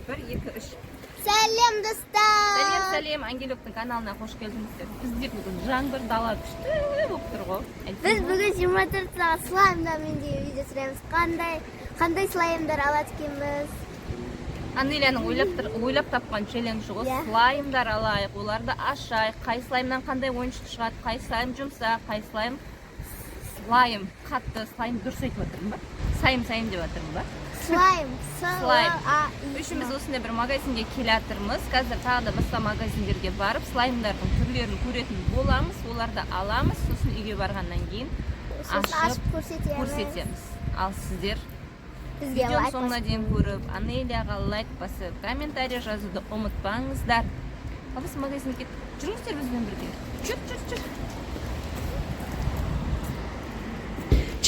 1, 2, 3. Сәлем, достар! Сәлем, Ангелоктың каналына қош келдіңіздер. Бізде бүгін жаңбыр, дала күшті болып тұр ғой. Біз бүгін 24 сағат слаймдармен деген видео түсіреміз. Қандай слаймдар алады екенбіз? Анеляның ойлап тапқан челленджі ғой. Слаймдар алайық, оларды ашайық. Қай слаймнан қандай ойыншық шығады, қай слайм жұмсақ, қай слайм қатты, слайм дұрыс айтып отырмын ба? Сайым деп отырмын ба? Слайм. Үшіміз осындай бір магазинге келатырмыз. Қазір тағы да басқа магазиндерге барып, слаймдардың түрлерін көретін боламыз, оларды аламыз, сосын үйге барғаннан кейін ашып көрсетеміз. Ал сіздер видеоны соңына дейін көріп, Анелияға лайк басып, комментарий жазуды ұмытпаңыздар. Ал біз магазинге жүріңіздер бізбен бірге. Жүр.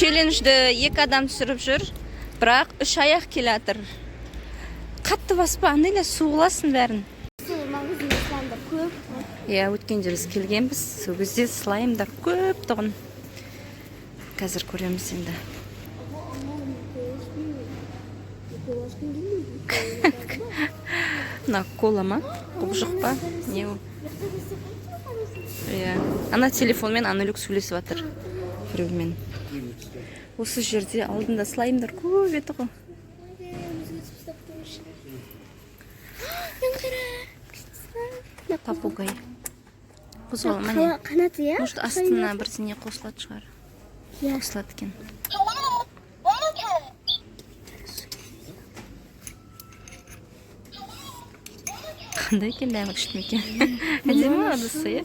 Челленджді 2 адам түсіріп жүр, бірақ 3 аяқ келатыр. Қатты баспа, Анеля, суғыласын бәрін. Магазинде слаймдар көп. Өткенде біз келгенбіз, сол кезде слаймдар көп тұғын. Қазір көреміз енді. Мына кола ма? Құбжық па? Не ол? Ана телефонмен Анелюк сөйлесіп жатыр біреумен. Осы жерде алдында слаймдар көп еді ғой. Попугай. Бұзғалама не? Қанаты, я? Может, астына бірдеңе қосылады шығар. Қосылады екен. Қандай екен дәмі күшті екен. Әдемі ыдысы, е?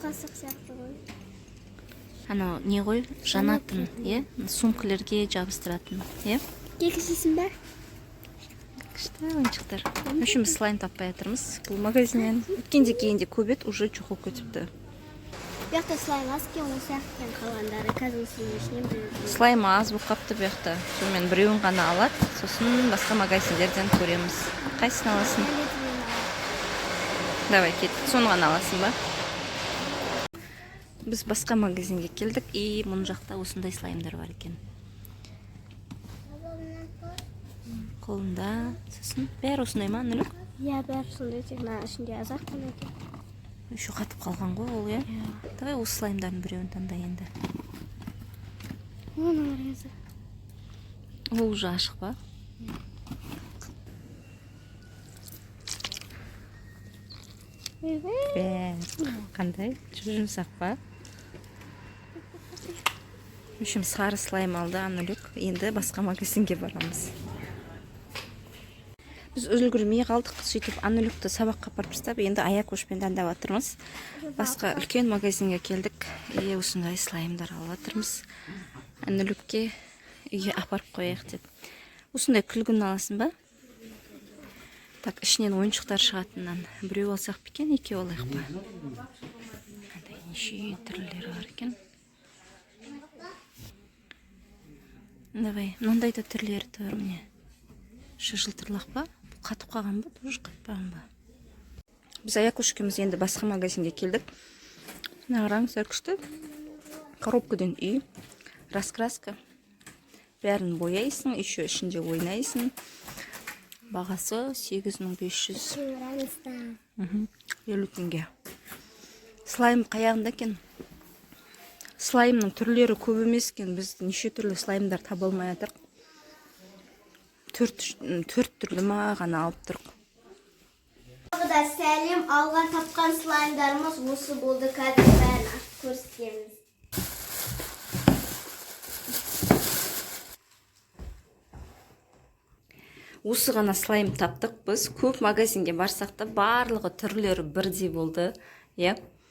Анау не ғой? Жанатын, е? Сумкілерге жабыстыратын, е? Кекісесің бә? Күшті ойыншықтар. Үшіміз слайм таппай жатырмыз бұл магазиннен. Өткенде кейінде көп еді, уже жоқ болып кетіпті. Бұяқта слайм аз екен, осы яқтан қалғандары қазір ішінен бір. Слайм аз болып қапты бұяқта. Сонымен біреуін ғана алады, сосын басқа магазиндерден көреміз. Қайсысын аласың? Давай, кет. Соны ғана аласың ба? Біз басқа магазинге келдік, и мұн жақта осындай слаймдар бар екен. Қолында, сосын бәрі осындай ма, Анелюк? Бәрі сондай, тек ішінде азақ қана екен. Еще қатып қалған ғой ол, е? Давай осы слаймдардың біреуін таңдай енді. Оны қараңыздар. Ол уже ашық па? Қандай? Жұмсақ па? Үшім сары слайм алды Анелюк. Енді басқа магазинге барамыз. Біз үлгірмей қалдық, сөйтіп Анелюкті сабаққа апарып тастап, енді аяқ көшпен таңдап жатырмыз. Басқа үлкен магазинге келдік, осындай слаймдар алып жатырмыз. Анелюкке үйге апарып қояйық деп. Осындай күлгін аласың ба? Так, ішінен ойыншықтар шығатыннан біреу алсақ бекен, екеу алайық ба? Неше түрлері бар екен. Давай, мынандай да түрлері тұр міне. Шашылтырлақ ба? Қатып қалған ба? Тоже қатпаған ба? Біз аяқ көшкеміз енді басқа магазинге келдік. Қараңыздар, күшті. Коробкадан үй, раскраска. Бәрін бояйсың, еще ішінде ойнайсың. Бағасы 8500. 50 теңге. Слайм қаяғында екен. Слаймның түрлері көп емес екен. Біз неше түрлі слаймдар таба алмай жатырмыз. 4 түрлі ма ғана алып тұрық. Тағы сәлем, алған тапқан слаймдарымыз осы болды. Қазір бәрін ашып көрсетеміз. Осы ғана слайм таптық біз. Көп магазинге барсақ та барлығы түрлері бірдей болды.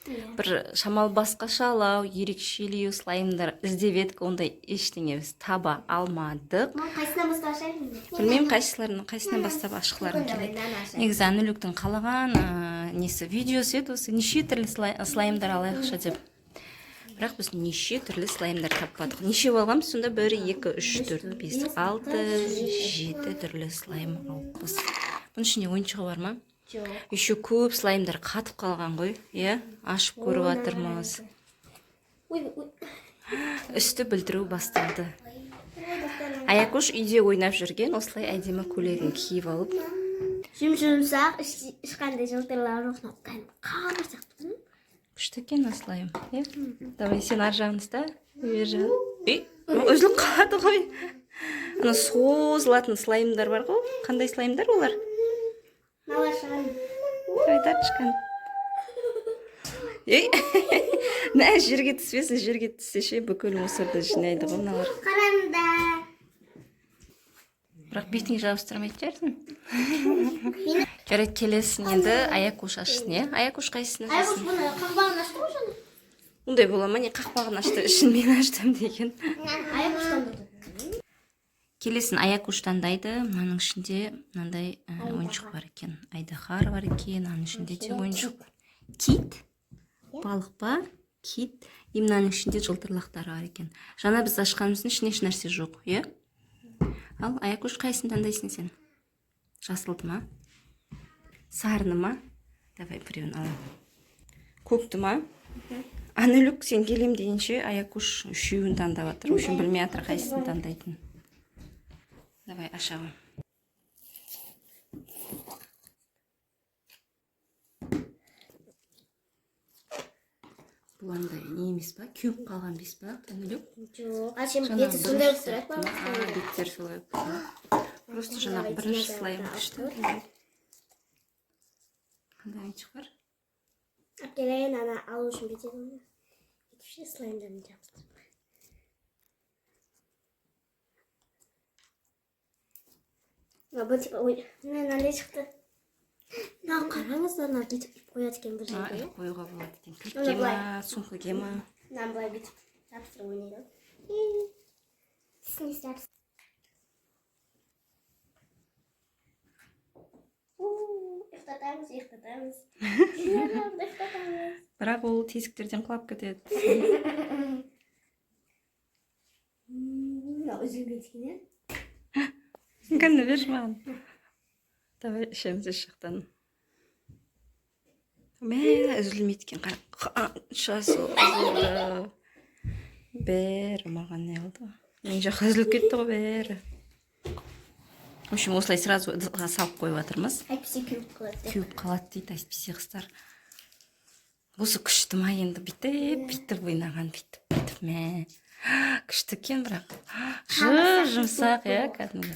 Бір шамал басқаша алау, ерекшелеу слаймдар іздеп едік, ондай ештеңе біз таба алмадық. Қайсынан бастап ашайын? Білмеймін қайсынан бастап ашқыларым келеді. Негізі Анелюктің қалаған видеосы еді осы неше түрлі слаймдар алайықшы деп. Бірақ біз неше түрлі слаймдар таппадық. Неше болғанбыз сонда? 1, 2, 3, 4, 5, 6, 7 түрлі слайм алыппыз. Бұның ішінде ойыншығы бар ма? Жоқ. Еще көп слаймдар қатып қалған ғой. Ашып көріп жатырмыз. Үсті білдіру басталды. Аякош үйде ойнап жүрген, осылай әдемі көйлегін киіп алып, Жұмсақ, ешқандай жылтырлары жоқ. Қамыр сияқты. Күшті екен слайм. Давай сен ар жағын ұста. Бер жағын. Үзіліп қалады ғой. Ана созылатын слаймдар бар ғой. Қандай слаймдар олар? Налашан. Давай тартышқан. Мә, жерге түспесін, жерге түссе ше бүкіл мусорды жинайды ғой мыналар. Қараңдар. Бірақ бетіңе жабыстырмайды жарсың. Жарайды, келесін енді аяқ-қош ашсын, е? Аяқ-қош қайсысын Аяқ ашсын? бұны қақпағын ашты ғой жаңа. Ондай бола ма, не қақпағын ашты, ішін мен аштым деген. Аяқ ұштан тұрды. Келесін аяқ-қош таңдайды. Мынаның ішінде мынандай ойыншық бар екен. Айдаһар бар екен, мынаның ішінде де ойыншық. Кит, балық па? Кит. И мынаның ішінде жылтырлақтары бар екен. Жаңа біз ашқанымыздың ішінде еш нәрсе жоқ, е? Ал аяқ-қош қайсысын таңдайсың сен? Жасылды ма? Сарыны ма? Давай біреуін алам. Көкті ма? Анүлік сен келем дейінше аяқ-қош үшеуін таңдап жатыр. Үшеуін білмей жатыр қайсысын таңдайтын. Давай ашамын. Бұл андай не емес па? Кеуіп қалған бес па? Анүлік? Жоқ, әшем беті сондай тұрады ба? Беттер солай. Просто жаңағы бірінші слайм күшті. Қандай ойыншық бар? Әпкелейін ана алу үшін бетеді оны. Кетіпше слаймдарын жабыстырып. Бұл типа, ой, мынандай шықты. Мынаған қараңыздар, мына бүйтіп қояды екен бір жерге. Қоюға болады екен. Клипке ма, сумкаге ма? Мынаны былай бүйтіп жабыстырып ойнайды. Тісіне жабыстырып. Ұйықтатамыз, ұйықтатамыз. Ұйықтатамыз. Бірақ ол тесіктерден құлап кетеді. Үзілген екен, е? Кәні берші маған. Давай ішеміз еш жақтан. Мә, үзілмейді екен. Қанша үзілді. Бәрі маған не oldu? Мен жаққа үзіліп кетті ғой бәрі. В общем, осылай сразу ыдысқа салып қойып жатырмыз. Әйтпесе кеуіп қалады. Кеуіп қалады дейді әйтпесе қыздар. Осы күшті ма енді бүйтіп ойнаған бүйтіп мә. Күшті екен бірақ. Жұмсақ, иә, кәдімгі.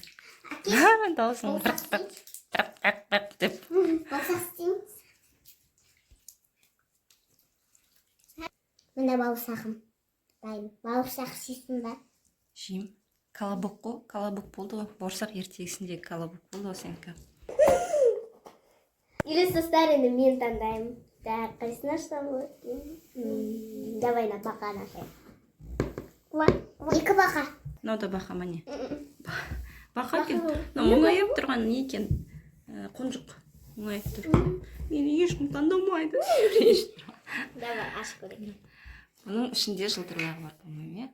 Дауысың бірақ деп. Бауырсақ істейміз. Мында бауырсағым. Бауырсақ істейсің ба? Жейм. Колобок қой, колобок болды ғой. Бауырсақ ертегісіндегі колобок болды ғой сенікі. Или достар енді мен таңдаймын. Так, қайсыны ашсам болады? Давай на бақаны ашайық. Екі бақа. Мынау да бақа ма не? Бақа екен. Мұңайып тұрған не екен? Қонжық. Мұңайып тұр. Мені ешкім таңдамайды. Давай, аш көрейік. Бұның ішінде жылтырлағы бар, по-моему, е?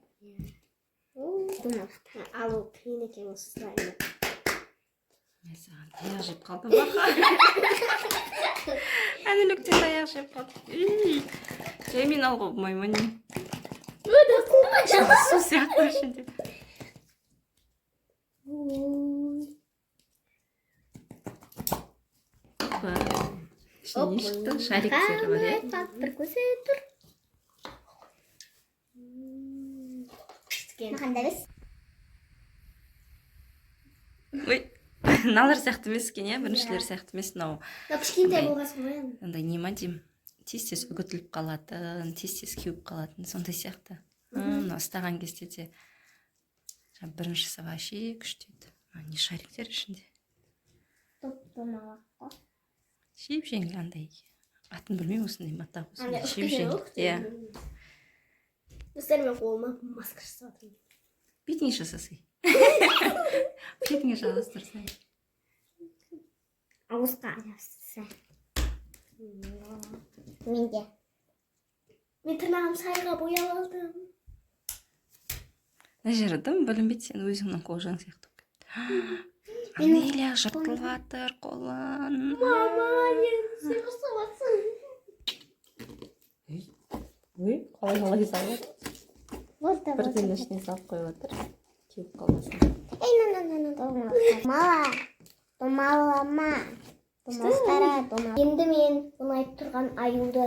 Алу қиын екен осы слаймды. Мен саған таяқ жеп қалдым бақа. Әнілікте таяқ жеп қалдым. Жай мен алғы болмай не? Су сияқты ішінде. Ішінде не шықты? Шариктері бар, е? Бір көзі тұр. Мақандағыз? Ой, налар сияқты емес екен, е? Біріншілер сияқты емес, мынау. Кішкентай болғасын ғой. Андай не ма деймін? Тез-тез үгітіліп қалатын, тез-тез кеуіп қалатын, сондай сияқты. Мынау ұстаған кезде де біріншісі вообще күшті еді. Не шариктер ішінде? Топ-томалақ қой. Жеп-жеңіл андай. Атын білмеймін осындай матақ осындай. Андай Жеп-жеңіл. Иә. Достар мен қолыма маска жасадым. Бетіңе жасасай. Бетіңе жалғастырсай. Ауызға жасасай. Менде. Мен тырнағым сайға бояп алдым. Мына жері дым білінбейді, сен өзіңнің қолжаң сияқты. Анеля жыртылып жатыр қолын. Мама, сен ұстап жатсың. Ой, қалай салып жатыр? Бірден ішіне салып қойып жатыр. Кеуіп қалмасын. Ей, Томалама. Томастара. Енді мен ұнайып тұрған аюды.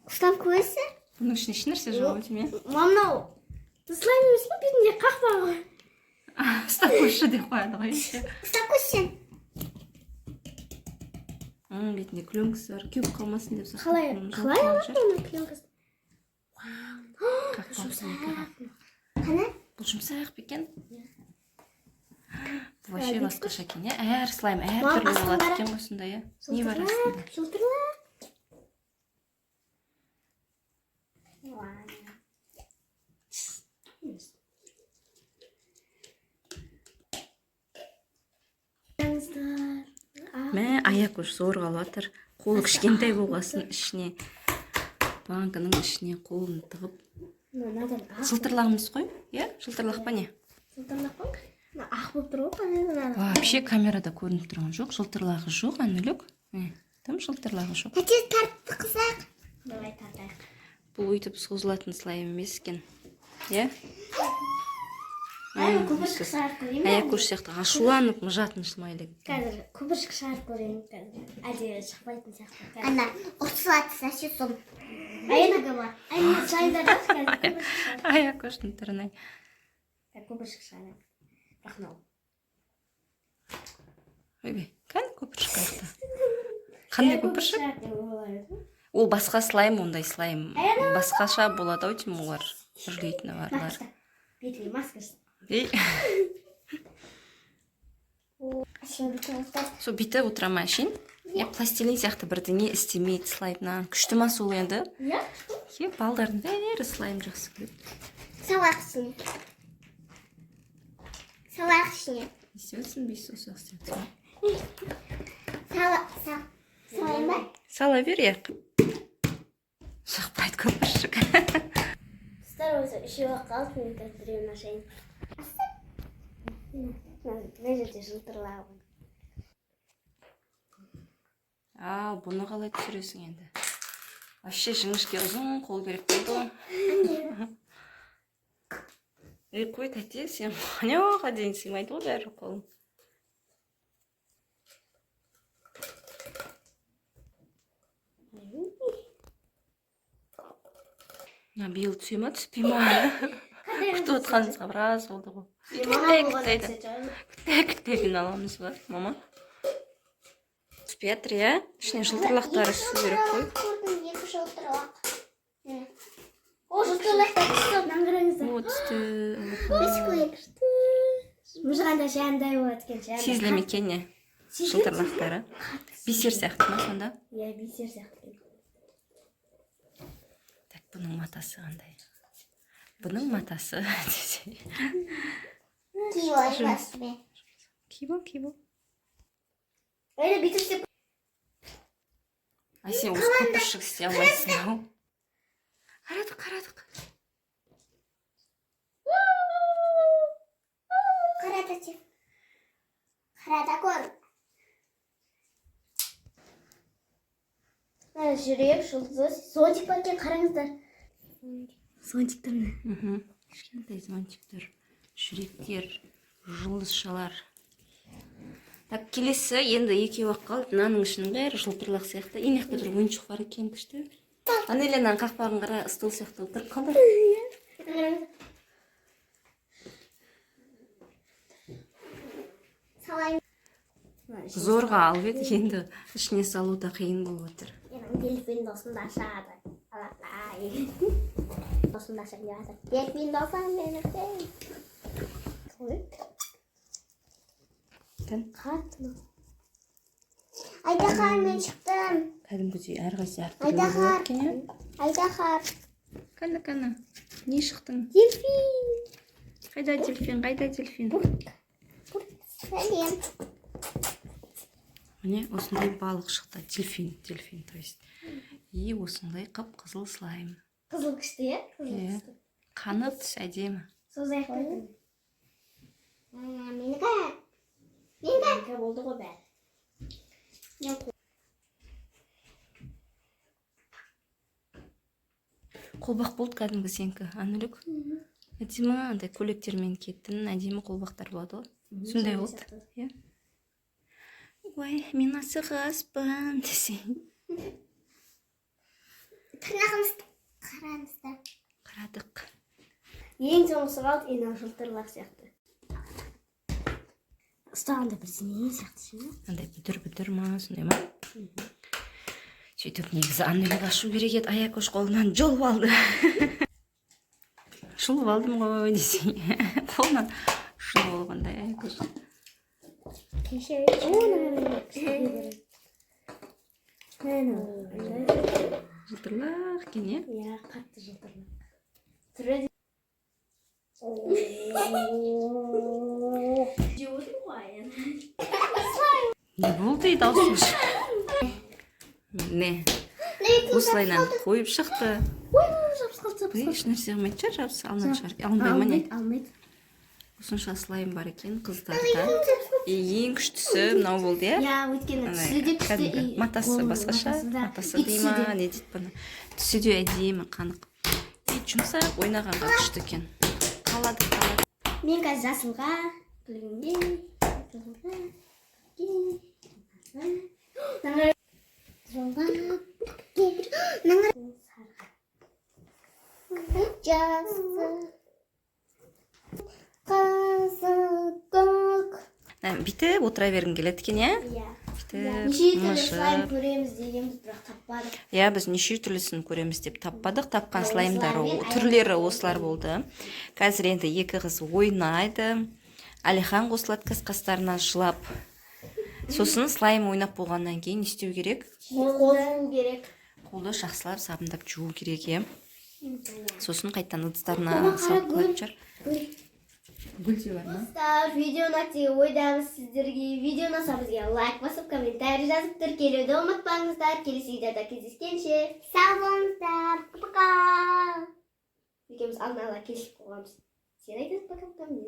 Құстан көзі? Бұның ішіне еш нәрсе жоқ өте ме? Мамнау. Слайм емес пе бетінде қақпағы? Ұстап қойшы деп қояды ғой еще. Құстан көзсен. Бетінде клёнкасы бар. Кеуіп қалмасын деп сақтап. Қалай алады оны клёнкасы? Қана? Бұл жұмсақ бекен. Бұл вообще басқаша екен, иә? Әр слайм әр түрлі болады екен ғой сонда, иә? Не бар астында? Жылтырлақ. Мә, аяқ үш зорға алатыр. Қолы кішкентай болғасын ішіне, банкының ішіне қолын тығып. Жылтырлағымыз қой, иә? Жылтырлақ па не? Жылтырлақ қой? Ақ болып тұр ғой. Вообще камерада көрініп тұрған жоқ. Жылтырлағы жоқ, әнілік. Тым жылтырлағы жоқ. Әте тартты қызақ. Давай тартайық. Бұл өйтіп созылатын слайм емес екен. Иә? Көпіршік шығарып көрейін. Аяқ көш сияқты ашуланып мұжатын шылмайды. Қазір көпіршік шығарып көрейін. Әдейі шықпайтын сияқты. Ана, ұқсылаты сәсесім. Айнаға бар. Айнаға жайында қазір. Аяқ көштің түріне. Көпіршік шығарып. Рахнау. Ойбе, кәні көпіршік қаяқта? Қандай көпіршік? Ол басқа слайм, ондай слайм. Басқаша болады ау деймін олар. Жүрлейтіні барлар. Бетіме маскасын. Со бүйтіп отырама әшейін. Пластилин сияқты бірдеңе істемейді слаймнан. Күшті ма сол енді? Иә. Балдардың бәрі слайм жақсы көреді. Салақсың. Салақшыне. Естеудің бейсі осы ақсетті. Салайын ба? Сала бер, яқ. Шақпайды көпіршік. Құстар өзі үшеу қалып, мен қазір біреуін ашайын. Мына жерде жылтырлағы. Бұны қалай түсіресің енді? Вообще жіңішке ұзын қол керек болды. Қой тәте, сен қанеуға дейін сыймайды ғой бәрі қолың. Биыл түсе ма, түспей ма? Күтіп отқаныңызға біраз болды ғой. Күтпеген аламыз ба, мама? Түспей жатыр, иә? Ішіне жылтырлақтары түсу керек қой. Көрдім, екі жылтырлақ. О, жылтырлақтар түсті, наңғырыңыздар. О, түсті. Біз көйік түсті. Мұжғанда жандай болады екен. Сезілі екен не? Жылтырлақтары. Бисер сияқты ма сонда? Иә, бисер сияқты. Бұның матасы қандай? Бұның матасы. Киво айбасы бе? Киво. Öyle bitirse... Ay sen осы көпіршік істей алмайсың ау. Қарадық. Қарада көр. Жүрек, жұлдыз, зонтик бар екен, қараңыздар. Зонтиктер не? Кішкентай зонтиктер, жүректер, жұлдызшалар. Так, келесі енді екеуі қалды. Мынаның ішінің бәрі жылтырлақ сияқты. Енекті бір ойыншық бар екен күшті. Анеленің қақпағын қара стол сияқты отырып қалды. Зорға алып еді, енді ішіне салу да қиын болып отыр. Delfin dostunda aşağıda. Ay. Dostunda aşağıda. Delfin dostum benim. Kart mı? Aydahar ben çıktım. Кәдімгідей әрқайсысы әртүрлі Aydahar. болады екен, иә? Aydahar. Кәні. Не шықтың? Delfin. Қайда дельфин? Сәлем. Міне, осындай балық шықты. Дельфин, то есть. И осындай қып-қызыл слайм. Қызыл күшті, е? Қаны түс әдемі. Созайық қойдың. Менікі болды ғой бәрі. Қолбақ болды кәдімгі сенкі, Анүлік. әдемі андай көйлектермен киетін әдемі қолбақтар болады ғой. Сондай болды. Иә. Ой, мен асығаспын десең. Тырнағымызды қараңыздар. Қарадық. Ең соңғысы қалды, ең жылтырлар сияқты. Ұстағанда бірдеңе сияқты ше. Андай бүдір ма, сондай ма? Сөйтіп негізі Аннель ашу керек еді, Аякөш қолынан жұлып алды. Жұлып алдым ғой десең. Қолынан жұлып алғандай Аякөш. Жылтырлақ екен, иә? Иә, қатты жылтырлақ. Түрі де... Не болды ей даусың? Не? Осылайынан қойып шықты. Еш нәрсе қылмайды шығар, жабысы алынады шығар. Алынбай ма не? Алмайды. Осынша слайм бар екен қыздарда. Ең күштісі мынау болды, иә? Иә, өйткені түсі де күшті. Матасы басқаша. Матасы дей ма, не дейді бұны. Түсі де әдемі, қанық. Жұмсақ ойнағанға күшті екен. Қалады. Мен қазір жасылға, күлгенге, бүйтіп отыра бергім келеді екен, иә? Неше түрлі слайм көреміз дегенбіз, бірақ таппадық. Иә, біз неше түрлісін көреміз деп таппадық. Тапқан слаймдар түрлері осылар болды. Қазір енді екі қыз ойнайды. Әлихан қосылады қастарынан жылап. Сосын слайм ойнап болғаннан кейін не істеу керек? Қол керек. Қолды жақсылап сабындап жуу керек, е. Сосын қайттан ыдыстарына салып қойып жүр. Гүл де бар ма? Достар, видеоны ақтеге ойдамыз сіздерге. Видеоны ұнаса бізге лайк басып, комментарий жазып тіркелуді ұмытпаңыздар. Келесі видеода кездескенше сау болыңыздар. Пока. Екеуміз алдын ала келісіп қойғанбыз. Сен айтасың пока, мен